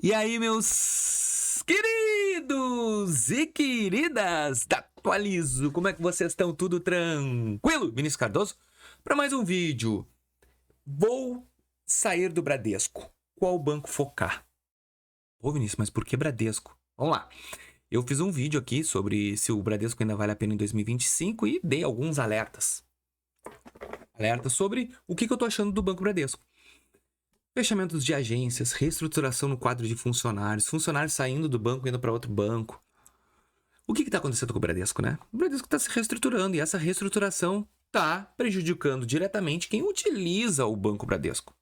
E aí, meus queridos e queridas da Atualizo, como é que vocês estão? Tudo tranquilo? Vinícius Cardoso para mais um vídeo. Vou sair do Bradesco. Qual banco focar? Ô Vinícius, mas por que Bradesco? Vamos lá. Eu fiz um vídeo aqui sobre se o Bradesco ainda vale a pena em 2025 e dei alguns alertas. Alertas sobre o que eu tô achando do Banco Bradesco. Fechamentos de agências, reestruturação no quadro de funcionários, funcionários saindo do banco e indo para outro banco. O que está acontecendo com o Bradesco, né? O Bradesco está se reestruturando e essa reestruturação está prejudicando diretamente quem utiliza o Banco Bradesco.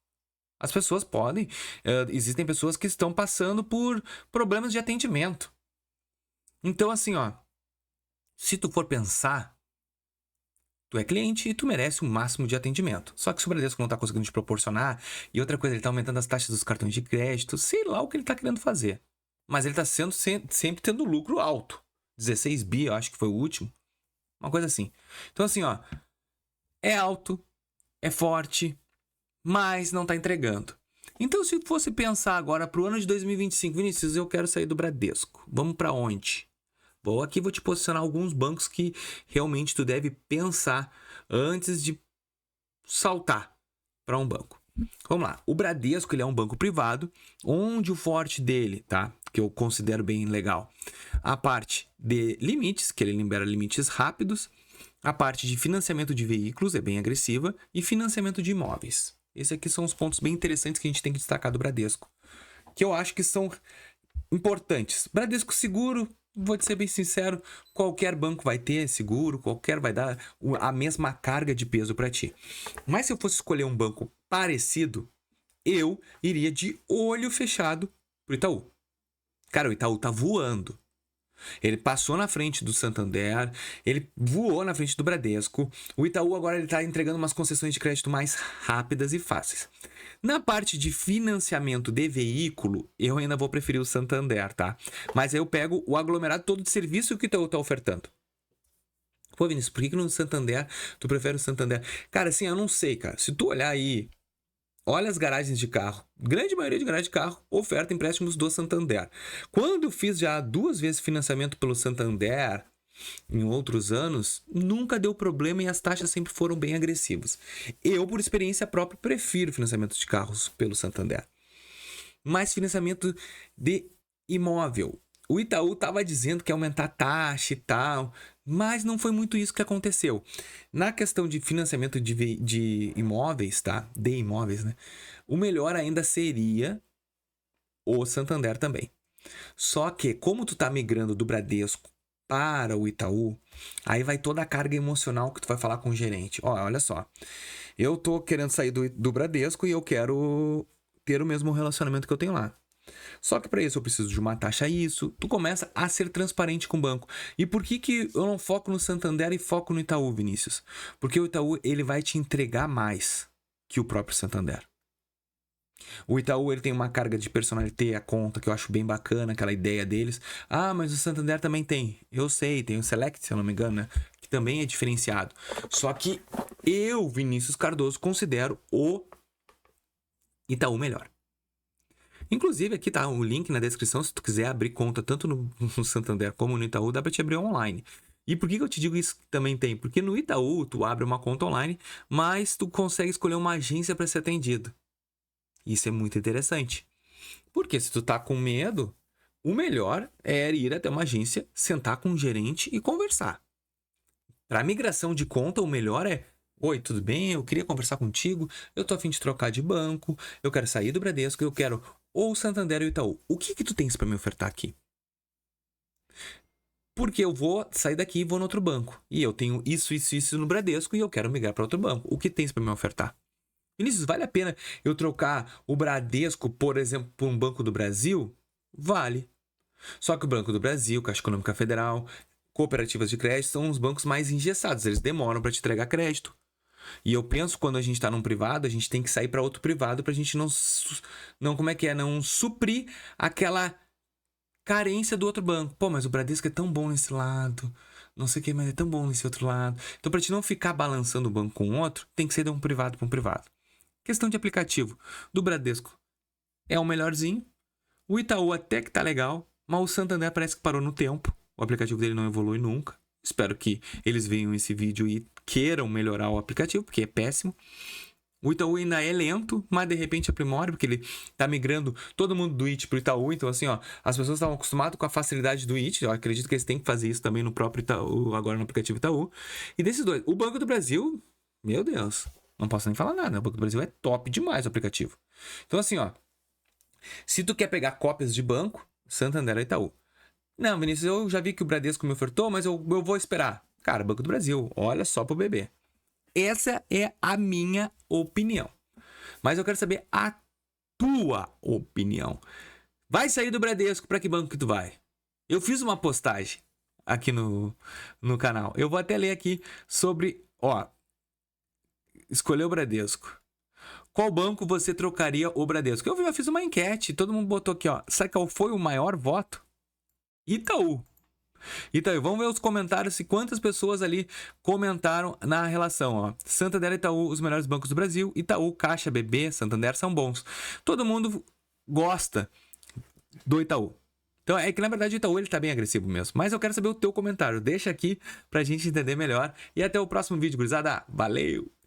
As pessoas podem... existem pessoas que estão passando por problemas de atendimento. Então, assim, ó... Se tu for pensar... Tu é cliente e tu merece um máximo de atendimento. Só que se o Bradesco não está conseguindo te proporcionar, e outra coisa, ele está aumentando as taxas dos cartões de crédito, sei lá o que ele está querendo fazer. Mas ele está sempre tendo lucro alto. 16 bi, eu acho que foi o último. Uma coisa assim. Então assim, ó. É alto, é forte, mas não está entregando. Então se fosse pensar agora para o ano de 2025, Vinícius, eu quero sair do Bradesco. Vamos para onde? Bom, aqui vou te posicionar alguns bancos que realmente tu deve pensar antes de saltar para um banco. Vamos lá. O Bradesco, ele é um banco privado, onde o forte dele, tá? Que eu considero bem legal. A parte de limites, que ele libera limites rápidos. A parte de financiamento de veículos é bem agressiva. E financiamento de imóveis. Esses aqui são os pontos bem interessantes que a gente tem que destacar do Bradesco. Que eu acho que são importantes. Bradesco Seguro, vou te ser bem sincero, qualquer banco vai ter seguro, qualquer vai dar a mesma carga de peso para ti. Mas se eu fosse escolher um banco parecido, eu iria de olho fechado pro Itaú. Cara, o Itaú tá voando. Ele passou na frente do Santander, ele voou na frente do Bradesco. O Itaú agora ele tá entregando umas concessões de crédito mais rápidas e fáceis. Na parte de financiamento de veículo, eu ainda vou preferir o Santander, tá? Mas aí eu pego o aglomerado todo de serviço que o Itaú tá ofertando. Pô, Vinícius, por que no Santander tu prefere o Santander? Cara, assim, eu não sei, cara. Se tu olhar aí, olha as garagens de carro. Grande maioria de garagem de carro oferta empréstimos do Santander. Quando eu fiz já 2 vezes financiamento pelo Santander, em outros anos, nunca deu problema e as taxas sempre foram bem agressivas. Eu, por experiência própria, prefiro financiamento de carros pelo Santander. Mas financiamento de imóvel. O Itaú estava dizendo que ia aumentar a taxa e tal, mas não foi muito isso que aconteceu. Na questão de financiamento de imóveis, tá? De imóveis, né? O melhor ainda seria o Santander também. Só que, como tu tá migrando do Bradesco para o Itaú, aí vai toda a carga emocional que tu vai falar com o gerente. Ó, olha só, eu tô querendo sair do Bradesco e eu quero ter o mesmo relacionamento que eu tenho lá. Só que para isso eu preciso de uma taxa isso. Tu começa a ser transparente com o banco. E por que eu não foco no Santander e foco no Itaú, Vinícius? Porque o Itaú ele vai te entregar mais que o próprio Santander. O Itaú ele tem uma carga de personalité a conta que eu acho bem bacana, aquela ideia deles. Ah, mas o Santander também tem. Eu sei, tem o Select, se eu não me engano, né? Que também é diferenciado. Só que eu, Vinícius Cardoso, considero o Itaú melhor. Inclusive, aqui tá o link na descrição, se tu quiser abrir conta tanto no Santander como no Itaú, dá pra te abrir online. E por que eu te digo isso que também tem? Porque no Itaú, tu abre uma conta online, mas tu consegue escolher uma agência para ser atendido. Isso é muito interessante. Porque se tu tá com medo, o melhor é ir até uma agência, sentar com um gerente e conversar. Para migração de conta, o melhor é: oi, tudo bem? Eu queria conversar contigo. Eu tô a fim de trocar de banco. Eu quero sair do Bradesco. Eu quero ou o Santander ou o Itaú. O que tu tens para me ofertar aqui? Porque eu vou sair daqui e vou no outro banco. E eu tenho isso no Bradesco e eu quero migrar para outro banco. O que tens para me ofertar? Vinícius, vale a pena eu trocar o Bradesco, por exemplo, por um Banco do Brasil? Vale. Só que o Banco do Brasil, Caixa Econômica Federal, cooperativas de crédito são os bancos mais engessados. Eles demoram para te entregar crédito. E eu penso, quando a gente está num privado, a gente tem que sair para outro privado para a gente não suprir aquela carência do outro banco. Pô, mas o Bradesco é tão bom nesse lado, não sei o que, mas é tão bom nesse outro lado. Então, para te não ficar balançando o banco com o outro, tem que ser de um privado para um privado. Questão de aplicativo. Do Bradesco é o melhorzinho. O Itaú até que tá legal, mas o Santander parece que parou no tempo. O aplicativo dele não evolui nunca. Espero que eles vejam esse vídeo e queiram melhorar o aplicativo, porque é péssimo. O Itaú ainda é lento, mas de repente aprimora, porque ele tá migrando todo mundo do It pro Itaú. Então, assim, ó, as pessoas estavam acostumadas com a facilidade do It. Eu acredito que eles têm que fazer isso também no próprio Itaú, agora no aplicativo Itaú. E desses dois, o Banco do Brasil, meu Deus, não posso nem falar nada. O Banco do Brasil é top demais o aplicativo. Então, assim, ó, se tu quer pegar cópias de banco, Santander ou Itaú. Não, Vinícius, eu já vi que o Bradesco me ofertou, mas eu vou esperar. Cara, Banco do Brasil, olha só pro bebê. Essa é a minha opinião. Mas eu quero saber a tua opinião. Vai sair do Bradesco, para que banco que tu vai? Eu fiz uma postagem aqui no canal. Eu vou até ler aqui sobre, ó, escolher o Bradesco. Qual banco você trocaria o Bradesco? Eu fiz uma enquete, todo mundo botou aqui, ó. Sabe qual foi o maior voto? Itaú. Itaú, vamos ver os comentários e quantas pessoas ali comentaram na relação, ó. Santander e Itaú, os melhores bancos do Brasil. Itaú, Caixa, BB, Santander são bons. Todo mundo gosta do Itaú. Então é que na verdade o Itaú ele tá bem agressivo mesmo. Mas eu quero saber o teu comentário. Deixa aqui pra gente entender melhor. E até o próximo vídeo, gurizada. Valeu!